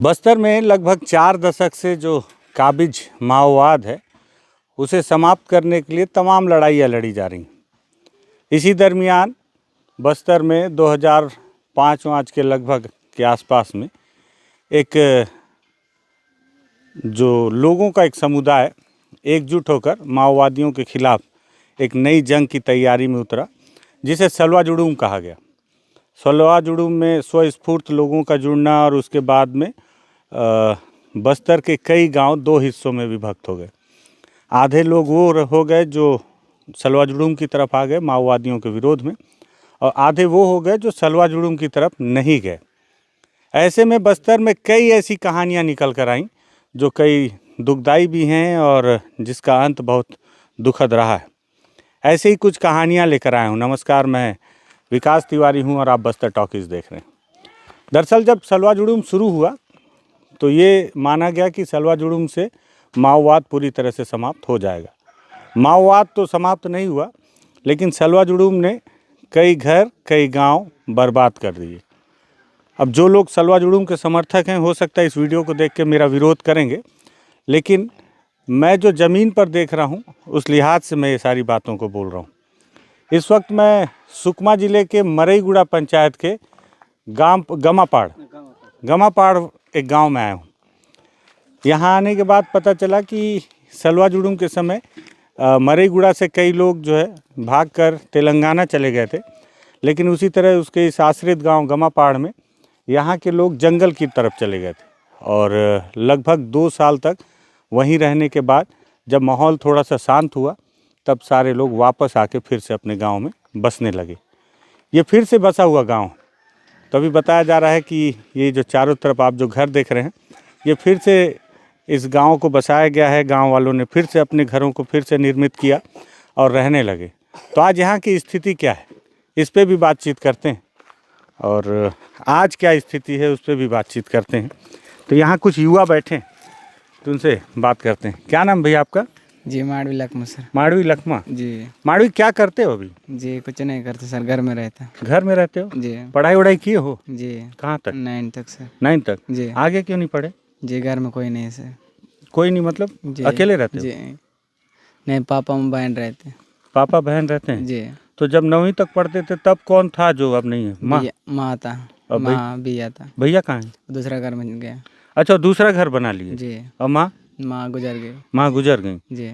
बस्तर में लगभग 4 दशक से जो काबिज माओवाद है उसे समाप्त करने के लिए तमाम लड़ाइयाँ लड़ी जा रही। इसी दरमियान बस्तर में 2005 के लगभग के आसपास में एक जो लोगों का एक समुदाय एकजुट होकर माओवादियों के खिलाफ एक नई जंग की तैयारी में उतरा, जिसे सलवा जुड़ूम कहा गया। सलवा जुड़ूम में स्वस्फूर्त लोगों का जुड़ना और उसके बाद में बस्तर के कई गांव 2 हिस्सों में विभक्त हो गए। आधे लोग वो हो गए जो सलवा जुड़ूम की तरफ आ गए माओवादियों के विरोध में, और आधे वो हो गए जो सलवा जुड़ूम की तरफ नहीं गए। ऐसे में बस्तर में कई ऐसी कहानियां निकल कर आईं जो कई दुखदाई भी हैं और जिसका अंत बहुत दुखद रहा है। ऐसे ही कुछ कहानियां लेकर आया हूं। नमस्कार, मैं विकास तिवारी हूं और आप बस्तर टॉकीज देख रहे हैं। दरअसल जब सलवा जुड़ूम शुरू हुआ तो ये माना गया कि सलवा जुड़ूम से माओवाद पूरी तरह से समाप्त हो जाएगा। माओवाद तो समाप्त नहीं हुआ, लेकिन सलवा जुड़ूम ने कई घर कई गांव बर्बाद कर दिए। अब जो लोग सलवा जुड़ूम के समर्थक हैं, हो सकता है इस वीडियो को देख के मेरा विरोध करेंगे, लेकिन मैं जो ज़मीन पर देख रहा हूं उस लिहाज से मैं ये सारी बातों को बोल रहा हूं। इस वक्त मैं सुकमा ज़िले के मरईगुड़ा पंचायत के गांव गमापाड़ एक गांव में आया हूं। यहाँ आने के बाद पता चला कि सलवा जुड़ूम के समय मरईगुड़ा से कई लोग जो है भागकर तेलंगाना चले गए थे, लेकिन उसी तरह उसके इस आश्रित गांव गमापाड़ में यहाँ के लोग जंगल की तरफ चले गए थे, और लगभग 2 साल तक वहीं रहने के बाद जब माहौल थोड़ा सा शांत हुआ तब सारे लोग वापस आके फिर से अपने गांव में बसने लगे। ये फिर से बसा हुआ गांव, तभी बताया जा रहा है कि ये जो चारों तरफ आप जो घर देख रहे हैं ये फिर से इस गांव को बसाया गया है। गांव वालों ने फिर से अपने घरों को फिर से निर्मित किया और रहने लगे। तो आज यहाँ की स्थिति क्या है, इस पे भी बातचीत करते हैं, और आज क्या स्थिति है उस पर भी बातचीत करते हैं। तो यहाँ कुछ युवा बैठे हैं, तो उनसे बात करते हैं। क्या नाम भैया आपका? जी माड़वी लखमा सर। माड़वी लखमा जी। माड़वी, क्या करते हो अभी? जी कुछ नहीं करते सर, घर में रहते हैं। घर में रहते हो? जी। पढ़ाई वढ़ाई किए हो? जी। कहाँ तक? 9 तक सर। 9 तक? जी। आगे क्यों नहीं पढ़े? जी घर में कोई नहीं है सर। कोई नहीं मतलब जी। अकेले रहते हो? जी नहीं, पापा और बहन रहते हैं। पापा बहन रहते हैं? जी। तो जब 9वीं तक पढ़ते थे तब कौन था जो अब नहीं है? माँ? माँ था। और माँ भैया था। भैया कहाँ है? दूसरा घर में गया। अच्छा, दूसरा घर बना लिए। जी। और माँ? माँ गुजर गई। माँ गुजर गई, जी।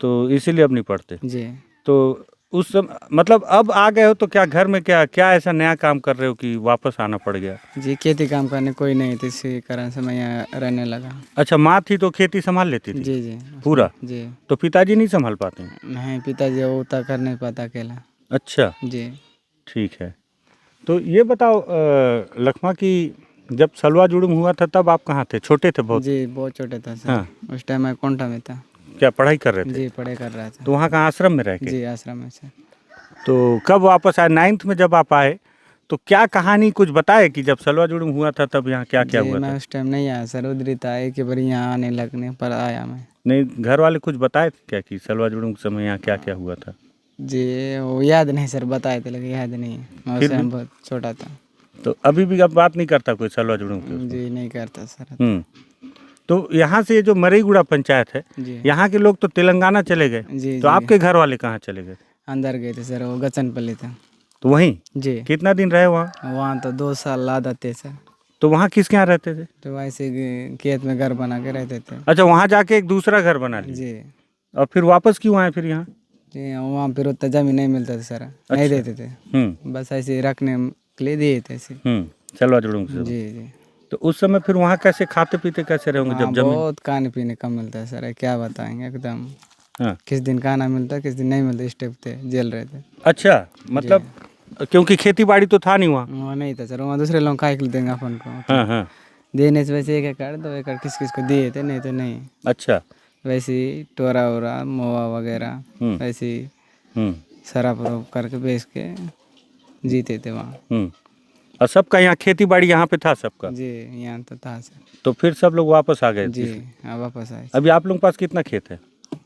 तो इसीलिए अब नहीं पढ़ते। जी। तो उस समय मतलब अब आ गए हो तो क्या घर में क्या क्या ऐसा नया काम कर रहे हो कि वापस आना पड़ गया? जी खेती काम करने कोई नहीं थी, इसी कारण से मैं यहाँ रहने लगा। अच्छा, माँ थी तो खेती संभाल लेती थी? जी जी पूरा? जी। तो पिताजी नहीं संभाल पाते हैं? नहीं, पिताजी वो उतना कर नहीं पाता अकेला। अच्छा जी। ठीक है। तो ये बताओ लखमा कि जब सलवा जुड़ूम हुआ था तब आप कहाँ थे? छोटे थे बहुत? जी बहुत छोटे था सर। हाँ। उस टाइम मैं कोंठा में था। क्या पढ़ाई कर रहे थे? जी पढ़ाई कर रहा था। तो वहाँ का आश्रम में रह के? जी आश्रम में सर। तो कब वापस आए? 9th में जब आप आए तो क्या कहानी कुछ बताए कि जब सलवा जुड़ूम हुआ था तब यहाँ क्या क्या हुआ मैं था? उस टाइम नहीं आया सर, उधर ही था। एक बार यहाँ आने लगने पर आया मैं। नहीं, घर वाले कुछ बताए थे क्या कि सलवा जुड़ूम के समय यहाँ क्या क्या हुआ था? जी वो याद नहीं सर, बताए थे लेकिन याद नहीं है, मैं उस टाइम बहुत छोटा था। तो अभी भी अब बात नहीं करता कोई सलवा जुड़ूम के? जी नहीं करता सर। तो यहाँ से जो मरईगुड़ा पंचायत है, जी। यहाँ के लोग तो तेलंगाना चले गए, जी। तो आपके घर वाले कहाँ चले गए? अंदर गए थे सर, वो गचनपल्ली था। तो वहीं? जी। कितना दिन रहे वहाँ? वहाँ तो 2 साल लादा थे सर। तो वहाँ किसके यहाँ रहते थे? तो वैसे खेत में घर बना के रहते थे। अच्छा, वहाँ जाके एक दूसरा घर बना लिया? जी। और फिर वापस क्यों आए फिर यहाँ? जी वहाँ फिर उतना जमीन नहीं मिलता था सर। नहीं देते थे। बस ऐसे रखने के लिए दिए थे ऐसे। सलवा जुड़ूम से? जी जी। तो उस समय फिर वहाँ कैसे खाते पीते कैसे रहेंगे जब जमीन? बहुत खाने पीने कम मिलता है सर, क्या बताएंगे एकदम। हाँ। किस दिन खाना मिलता किस दिन नहीं मिलता, इस टाइप थे, जेल रहे थे। अच्छा, मतलब क्योंकि खेती बाड़ी तो था नहीं वहाँ? वहाँ नहीं था सर, वहाँ दूसरे लोग खा के देंगे अपन को। हाँ हाँ। देने से वैसे 1 एकड़ 2 एकड़ किस किस को दिए थे, नहीं तो नहीं। अच्छा। वैसे ही टोरा वोरा मोआ वगैरह वैसे ही शराब वराब करके बेच के जीते थे वहाँ। और सबका यहाँ खेती बाड़ी यहाँ पे था सबका? जी यहाँ तो था सर। तो फिर सब लोग वापस आ गए? जी हाँ वापस आए। अभी आप लोगों के पास कितना खेत है?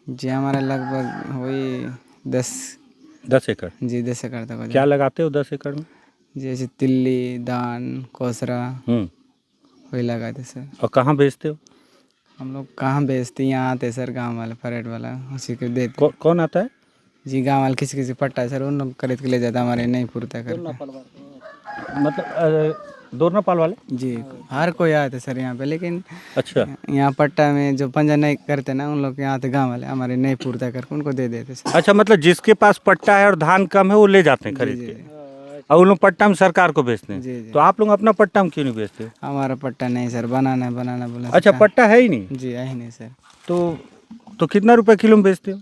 जी हमारा लगभग वही 10 एकड़? जी 10 एकड़ तक। क्या लगाते हो 10 एकड़ में? जैसे तिल्ली, धान, कोसरा, वही लगाते सर। और कहाँ बेचते हो? हम लोग कहाँ बेचते, यहाँ आते सर गांव वाले परेड वाला, उसी को देते। कौन आता है? जी गांव वाले किसी किसी पट्टा है सर, उन लोग खरीद के ले जाता, हमारे नहीं पुरता करके। मतलब दोरनापाल वाले? जी हर कोई आते सर यहाँ पे, लेकिन अच्छा यहाँ पट्टा में जो पंजा नहीं करते ना, उन लोग यहाँ आते गांव वाले, हमारे नहीं पुरता करके उनको दे देते सर। अच्छा, मतलब जिसके पास पट्टा है और धान कम है वो ले जाते हैं खरीद के, और उन लोग पट्टा में सरकार को बेचते हैं। जी जी। तो आप लोग अपना पट्टा में क्यों नहीं बेचते? हमारा पट्टा नहीं सर, बनाना बोला। अच्छा, पट्टा है ही नहीं? जी है ही नहीं सर। तो कितना रुपए किलो में बेचते हो?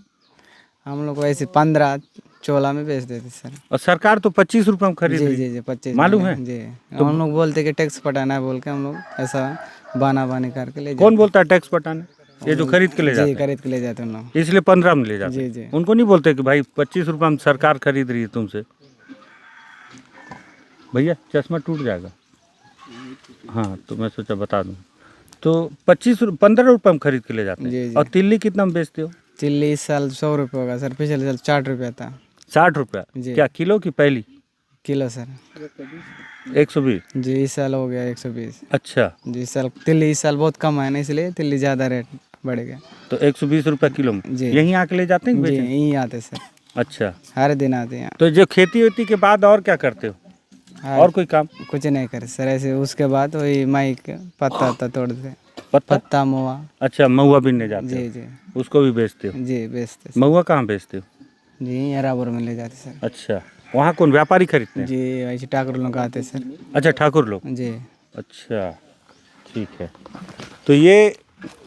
हम लोग ऐसे 15-16 में बेच देते सर। और सरकार तो 25 रुपए में खरीद रही है। जी 25 मालूम है? जी हम लोग बोलते कि टैक्स पटाना है बोल के, हम लोग ऐसा बानी करके ले कौन बोलता है टैक्स पटाने? ये जो खरीद के ले जाते जी हैं, खरीद के ले जाते हैं उन लोग। इसलिए 15 में ले जाते जी हैं। जी। उनको नहीं बोलते कि भाई 25 रुपए में सरकार खरीद रही है तुमसे? भैया चश्मा टूट जाएगा। हाँ, तो मैं सोचा बता दूं। तो 15 रुपए में खरीद के ले जाते जी हैं। जी। और तिल्ली कितना में बेचते हो? चिल्ली इस साल 100 रुपये होगा सर, पिछले साल 60 रुपया था। 60 रुपया? जी। क्या किलो की पहली? Kilo sir. 120? जी इस साल हो गया 120। अच्छा, जी इस साल तिल्ली इस साल बहुत कम है ना, इसलिए तिल्ली ज़्यादा रेट बढ़ गया। तो 120 रुपये किलो में जी। यहीं आके ले जाते हैं कि जी बेचें? यहीं आते सर, अच्छा, हर दिन आते हैं। तो जो खेती वेती के बाद और क्या करते हो? हाँ, और कोई काम? कुछ नहीं करे सर ऐसे, उसके बाद वही माइक पत्ता तोड़ते, पत्ता महुआ। अच्छा, महुआ बीनने जाते जी हो, जी उसको भी बेचते हो? जी बेचते सर। महुआ कहाँ बेचते हो? जी अराबर में ले जाते सर। अच्छा, वहाँ कौन व्यापारी खरीदते हैं? जी ऐसे ठाकुर लोग आते सर। अच्छा, ठाकुर लोग। जी अच्छा, ठीक है। तो ये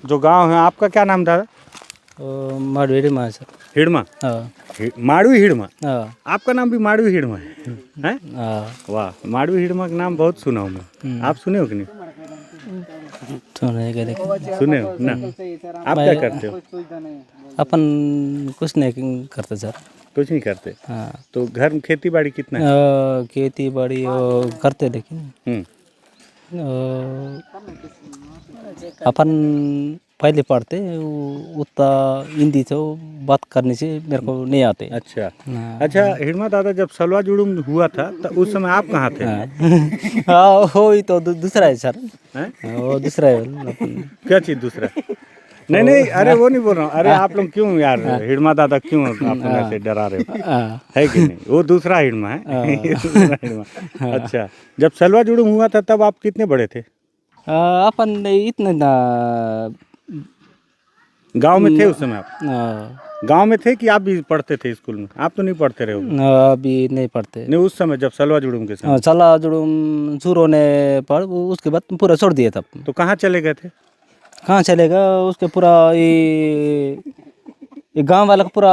जो गांव है, आपका क्या नाम दादा? माडवेड़ी में सर। हिड़मा? हाँ माड़वी हिड़मा? हाँ आपका नाम भी माड़वी हिड़मा है? हैं? हाँ। वाह, माड़वी हिड़मा का नाम बहुत सुना हूँ मैं। आप सुने हो कि नहीं? सुने हो ना? आप क्या करते हो? अपन कुछ नहीं करते सर। कुछ नहीं करते? हाँ तो घर में खेती बाड़ी कितना है? खेती बाड़ी करते, लेकिन अपन पहले पढ़ते उतना हिंदी से बात करने से मेरे को नहीं आते। अच्छा अच्छा, हिड़मा दादा जब सलवा जुड़ूम हुआ था तो उस समय आप कहाँ थे? हाँ हो ही तो दूसरा है सर। हैं? वो दूसरा है। क्या चीज़ दूसरा? नहीं नहीं, अरे वो नहीं बोल रहा हूँ। अरे आप लोग क्यों यार, हिड़मा दादा क्यों आप लोग ऐसे डरा रहे हो? है कि नहीं? वो दूसरा हिड़मा है। ये दूसरा हिड़मा। अच्छा, जब सलवा जुड़ूम हुआ था तब आप कितने बड़े थे? अपन इतने गांव में थे उस समय आप? गांव में थे कि आप भी पढ़ते थे स्कूल में? आप तो नहीं पढ़ते रहे हो? अभी नहीं पढ़ते। नहीं, उस समय जब सलवा जुड़ूम के समय। चला जुड़ूम शुरू होने पर उसके बाद पूरा छोड़ दिया तब। तो कहाँ चले गए थे? कहाँ चलेगा, उसके पूरा ये गांव वाला का पूरा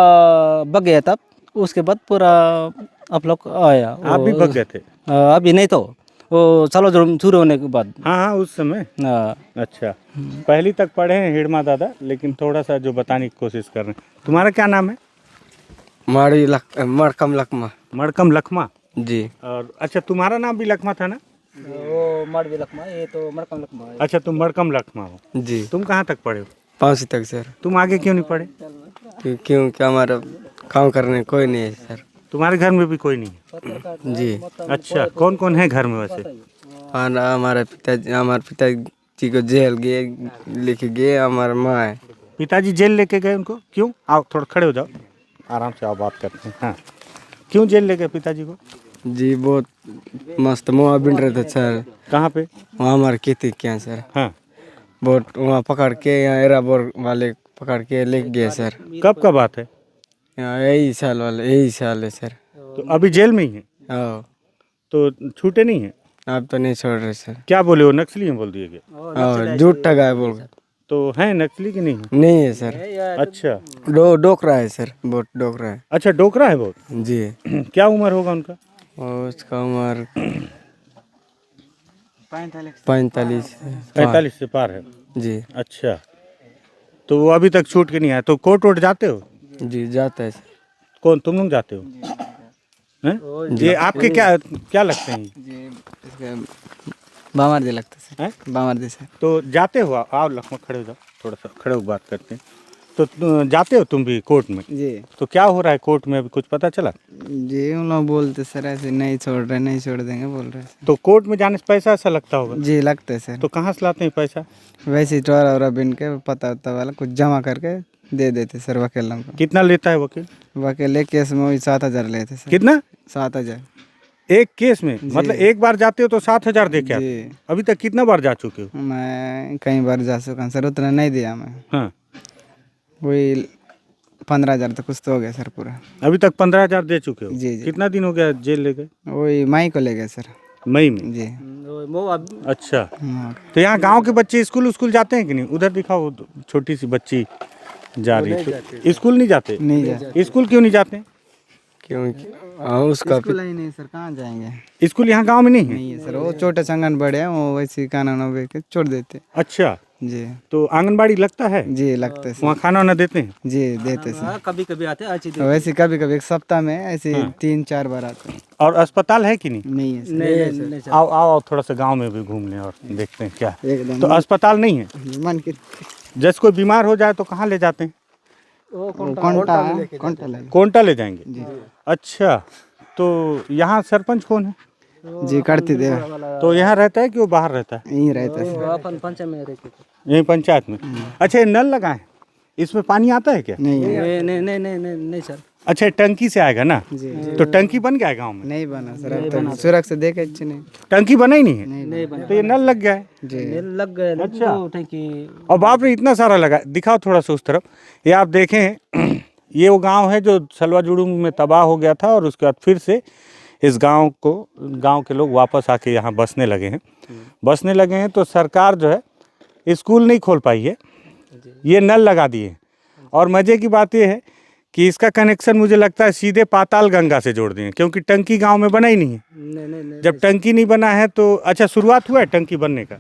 बग गया तब। उसके बाद पूरा आप लोग आया। आप भी भग गए थे? अभी नहीं, तो वो चलो जुड़ूम शुरू होने के बाद। हाँ हाँ, उस समय। अच्छा, पहली तक पढ़े हैं हिड़मा दादा, लेकिन थोड़ा सा जो बताने की कोशिश कर रहे हैं। तुम्हारा क्या नाम है? मड़कम लकमा। मड़कम लखमा? जी। और अच्छा, तुम्हारा नाम भी लखमा था ना? वो मड़वी लकमा, ये तो मड़कम लकमा है। अच्छा, तुम मड़कम लखमा हो। जी। तुम कहाँ तक पढ़े हो? 5 तक सर। तुम आगे क्यों नहीं पढ़े? क्योंकि हमारा काम करने कोई नहीं है सर। तुम्हारे घर में भी कोई नहीं है? जी। अच्छा, कौन कौन है घर में वैसे? हमारे पिताजी को जेल गए, लेके गए। हमारा माँ है। पिताजी जेल लेके गए उनको? क्यों? आओ थोड़ा खड़े हो जाओ, आराम से आओ, बात करते हैं। हाँ, क्यों जेल ले गए पिताजी को? जी बहुत मस्त मुआ बिन रहे थे सर। कहाँ पे? वहाँ हमारे खेती क्या सर। हाँ, बहुत वहाँ पकड़ के, यहाँ एराबोर वाले पकड़ के लेके गए सर। कब का बात है? यहाँ यही साल है सर। तो अभी जेल में ही है? हाँ। तो छूटे नहीं है? आप तो नहीं छोड़ रहे सर। क्या बोले हो, नक्सली हैं बोल दिए गए? हाँ झूठ ठगा है बोल। तो है नक्सली कि नहीं? नहीं है सर। अच्छा, डोकरा है सर, बहुत डोकरा है। अच्छा, डोकरा है बहुत? जी। क्या उम्र होगा उनका? और उसका उम्र 45 से पार है? जी। अच्छा, तो वो अभी तक छूट के नहीं आया। तो कोर्ट वोट जाते हो? जी जाता है सर। कौन, तुम लोग जाते हो? हैं? ये आपके क्या क्या लगते हैं? जी बामर्दी लगता है हैं? बामर्दी सर। तो जाते हो? आओ लखमा, खड़े हो जाओ, थोड़ा सा खड़े हो बात करते हैं। तो जाते हो तुम भी कोर्ट में? जी तो क्या हो रहा है कोर्ट में, अभी कुछ पता चला? जी उन लोग बोलते सर ऐसे नहीं छोड़ रहे, नहीं छोड़ देंगे बोल रहे सर। तो कोर्ट में जाने से पैसा ऐसा लगता होगा? जी लगता है सर। तो कहाँ से लाते हैं पैसा? वैसे ही टोरा वोरा बिन के पता वता वाला कुछ जमा करके दे देते सर वकील लोग को। कितना लेता है वकील? वकील एक केस में वही 7,000 लेते सर। कितना? 7,000। एक केस में? मतलब एक बार जाते हो तो 7,000 दे के आते हो? जी अभी तक कितना बार जा चुके हो? मैं कई बार जा चुका हूँ सर, उतना नहीं दिया मैं। हाँ, वही 15,000 तो कुछ तो हो गया सर पूरा। अभी तक 15,000 दे चुके हो? जी जी कितना दिन हो गया जेल ले गए? वही माई को ले गए सर। मई में? जी अच्छा, हाँ। तो यहाँ गांव के बच्चे स्कूल जाते हैं कि नहीं? उधर दिखाओ, छोटी सी बच्ची जा रही है, तो स्कूल नहीं जाते? नहीं जा स्कूल क्यों नहीं जाते? क्योंकि उसका स्कूल ही नहीं सर, कहाँ जाएंगे? स्कूल यहाँ गांव में नहीं है? नहीं है सर, वो छोटे संगन बड़े हैं, वो वैसे खाना वाना दे के छोड़ देते। अच्छा, जी तो आंगनबाड़ी लगता है? जी लगता है सर। वहाँ खाना वाना देते हैं? जी देते सर। कभी कभी आते हैं, वैसे कभी कभी एक सप्ताह में ऐसे 3-4 बार आते हैं। और अस्पताल है कि नहीं? नहीं है सर। नहीं सर। आओ आओ थोड़ा सा गांव में भी घूम लें और देखते हैं क्या है। एकदम तो अस्पताल नहीं है? मन के जैसे कोई बीमार हो जाए तो कहाँ ले जाते हैं? कोंटा ले। कोंटा ले जाएंगे? अच्छा, तो यहाँ सरपंच कौन है? जी करते दे तो यहाँ रहता है कि वो बाहर रहता है? यहीं रहता है सर। अपन पंचायत में रहते थे। यहीं पंचायत में? अच्छा, ये नल लगा है, इसमें पानी आता है क्या? नहीं है। नहीं सर। अच्छा, टंकी से आएगा ना? जी तो टंकी बन गया है गाँव में? नहीं बना सर, अब तक सुरक्षा से देखे अच्छे नहीं। टंकी बना ही नहीं है? नहीं बना। तो ये नल लग गया है? जी लग गए। अच्छा। टंकी और बाप रे, इतना सारा लगा। दिखाओ थोड़ा सा उस तरफ। ये आप देखें, ये वो गांव है जो सलवा जुड़ूम में तबाह हो गया था, और उसके बाद फिर से इस गांव के लोग वापस आके यहाँ बसने लगे हैं। तो सरकार जो है स्कूल नहीं खोल पाई है, ये नल लगा दिए। और मज़े की बात ये है कि इसका कनेक्शन मुझे लगता है सीधे पाताल गंगा से जोड़ दिए, क्योंकि टंकी गांव में बना ही नहीं है। नहीं जब टंकी नहीं बना है तो अच्छा, शुरुआत हुआ है टंकी बनने का?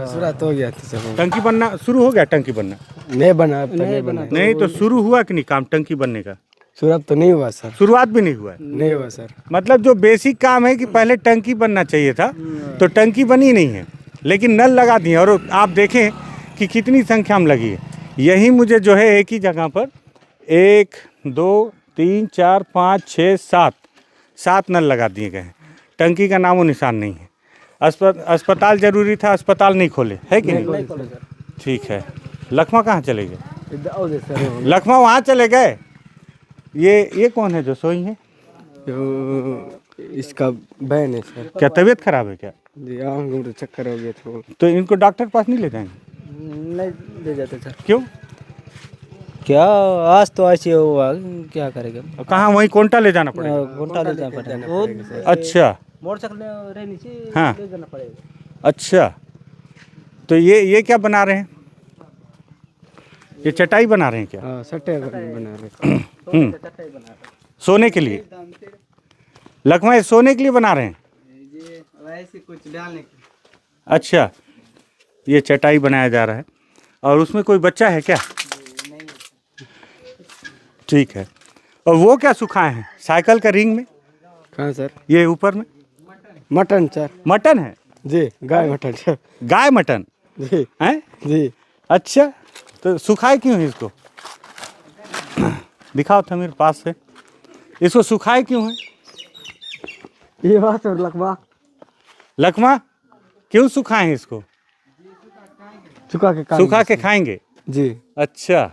शुरुआत हो गया था सर। टंकी बनना शुरू हो गया? टंकी बनना नहीं बना, अब तक नहीं बना। नहीं, तो शुरू हुआ कि नहीं काम टंकी बनने का? शुरुआत तो नहीं हुआ सर। शुरुआत भी नहीं हुआ है? नहीं हुआ सर। मतलब जो बेसिक काम है कि पहले टंकी बनना चाहिए था, तो टंकी बनी नहीं है, लेकिन नल लगा दिए। और आप देखें कि कितनी संख्या में लगी है। यही मुझे जो है एक ही जगह पर 1 2 3 4 5 6 7 नल लगा दिए गए हैं। टंकी का नामो निशान नहीं है। अस्पताल जरूरी था, अस्पताल नहीं खोले है कि नहीं? ठीक है। लखमा कहाँ चले गए? लखमा वहाँ चले गए। ये कौन है जो सोई है? इसका बहन है सर। क्या तबीयत खराब है क्या? जी आंख चक्कर हो गया था। तो इनको डॉक्टर पास नहीं ले जाएंगे? नहीं ले जाते सर। क्यों? क्या आज तो ऐसे हुआ, क्या करेंगे? कहाँ? वहीं कोंटा ले जाना पड़ेगा? घंटा ले जाना पड़ेगा। अच्छा, मोटरसाइकिल रहने से हाँ। ले जाना पड़ेगा। अच्छा, तो ये क्या बना रहे हैं? ये चटाई बना रहे हैं क्या? हाँ सट्टे बना रहे। सोने के लिए? लखमा ये सोने के लिए बना रहे हैं? वैसे कुछ डालने की। अच्छा, ये चटाई बनाया जा रहा है। और उसमें कोई बच्चा है क्या? ठीक है। और वो क्या सुखाए हैं साइकिल का रिंग में? कहाँ सर? ये ऊपर में मटन सर। मटन है? जी गाय मटन सर। गाय मटन जी है? जी। अच्छा, तो सुखाए क्यों है इसको? दिखाओ था मेरे पास से, इसको सुखाए क्यों है? ये बात और लखमा क्यों सुखाए हैं इसको? सुखा के खाएंगे? जी अच्छा,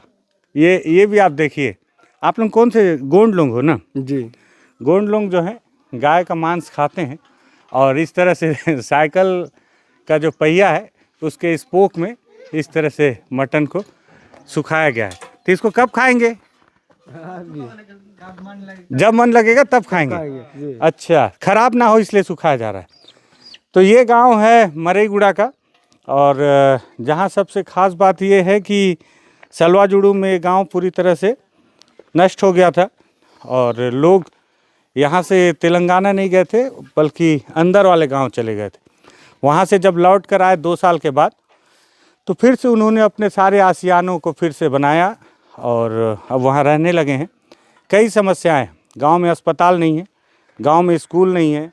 ये भी आप देखिए। आप लोग कौन से गोंड लोग हो ना? जी गोंड लोग जो है गाय का मांस खाते हैं, और इस तरह से साइकिल का जो पहिया है उसके स्पोक में इस तरह से मटन को सुखाया गया है। तो इसको कब खाएंगे? जब मन लगेगा तब खाएंगे। अच्छा, खराब ना हो इसलिए सुखाया जा रहा है। तो ये गांव है मरईगुड़ा का, और जहां सबसे ख़ास बात ये है कि सलवा जुड़ू में गांव पूरी तरह से नष्ट हो गया था, और लोग यहाँ से तेलंगाना नहीं गए थे, बल्कि अंदर वाले गांव चले गए थे। वहाँ से जब लौट कर आए 2 साल के बाद, तो फिर से उन्होंने अपने सारे आसियानों को फिर से बनाया, और अब वहाँ रहने लगे हैं। कई समस्याएं, गांव में अस्पताल नहीं है, गांव में स्कूल नहीं है,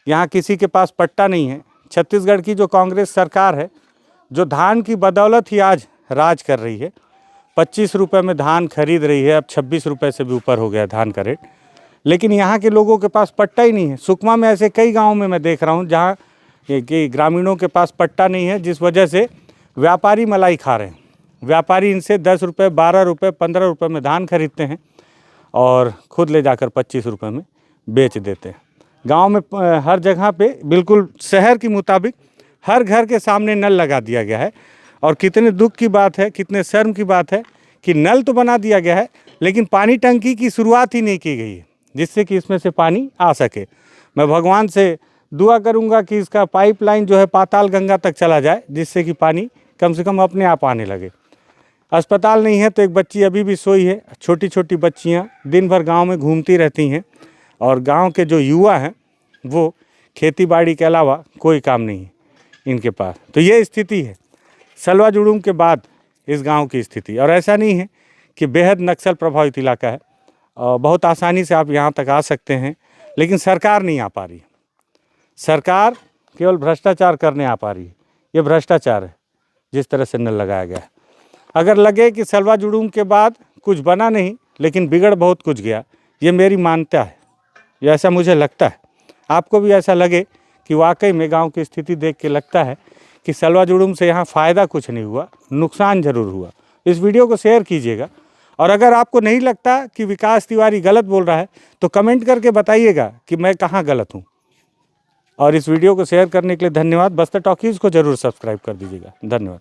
यहाँ किसी के पास पट्टा नहीं है। छत्तीसगढ़ की जो कांग्रेस सरकार है, जो धान की बदौलत ही आज राज कर रही है, 25 रुपये में धान खरीद रही है, अब 26 रुपये से भी ऊपर हो गया धान का रेट। लेकिन यहाँ के लोगों के पास पट्टा ही नहीं है। सुकमा में ऐसे कई गाँव में मैं देख रहा हूँ जहाँ कि ग्रामीणों के पास पट्टा नहीं है, जिस वजह से व्यापारी मलाई खा रहे हैं। व्यापारी इनसे 10 रुपये, 12 रुपये, 15 रुपये में धान खरीदते हैं और खुद ले जाकर 25 रुपये में बेच देते हैं। गांव में हर जगह पे बिल्कुल शहर के मुताबिक हर घर के सामने नल लगा दिया गया है। और कितने दुख की बात है, कितने शर्म की बात है कि नल तो बना दिया गया है, लेकिन पानी टंकी की शुरुआत ही नहीं की गई है जिससे कि इसमें से पानी आ सके। मैं भगवान से दुआ करूंगा कि इसका पाइपलाइन जो है पाताल गंगा तक चला जाए, जिससे कि पानी कम से कम अपने आप आने लगे। अस्पताल नहीं है तो एक बच्ची अभी भी सोई है। छोटी छोटी बच्चियां दिन भर गांव में घूमती रहती हैं और गांव के जो युवा हैं वो खेती बाड़ी के अलावा कोई काम नहीं है इनके पास। तो ये स्थिति है सलवा जुड़ूम के बाद इस गांव की स्थिति। और ऐसा नहीं है कि बेहद नक्सल प्रभावित इलाका है और बहुत आसानी से आप यहाँ तक आ सकते हैं, लेकिन सरकार नहीं आ पा रही है। सरकार केवल भ्रष्टाचार करने आ पा रही है। ये भ्रष्टाचार है जिस तरह से नल लगाया गया है। अगर लगे कि सलवा जुड़ूम के बाद कुछ बना नहीं, लेकिन बिगड़ बहुत कुछ गया, ये मेरी मान्यता है, ये ऐसा मुझे लगता है। आपको भी ऐसा लगे कि वाकई में गांव की स्थिति देख के लगता है कि सलवा जुड़ूम से यहाँ फ़ायदा कुछ नहीं हुआ, नुकसान ज़रूर हुआ, इस वीडियो को शेयर कीजिएगा। और अगर आपको नहीं लगता कि विकास तिवारी गलत बोल रहा है तो कमेंट करके बताइएगा कि मैं कहाँ गलत हूँ। और इस वीडियो को शेयर करने के लिए धन्यवाद। बस्तर टॉकीज़ को ज़रूर सब्सक्राइब कर दीजिएगा। धन्यवाद।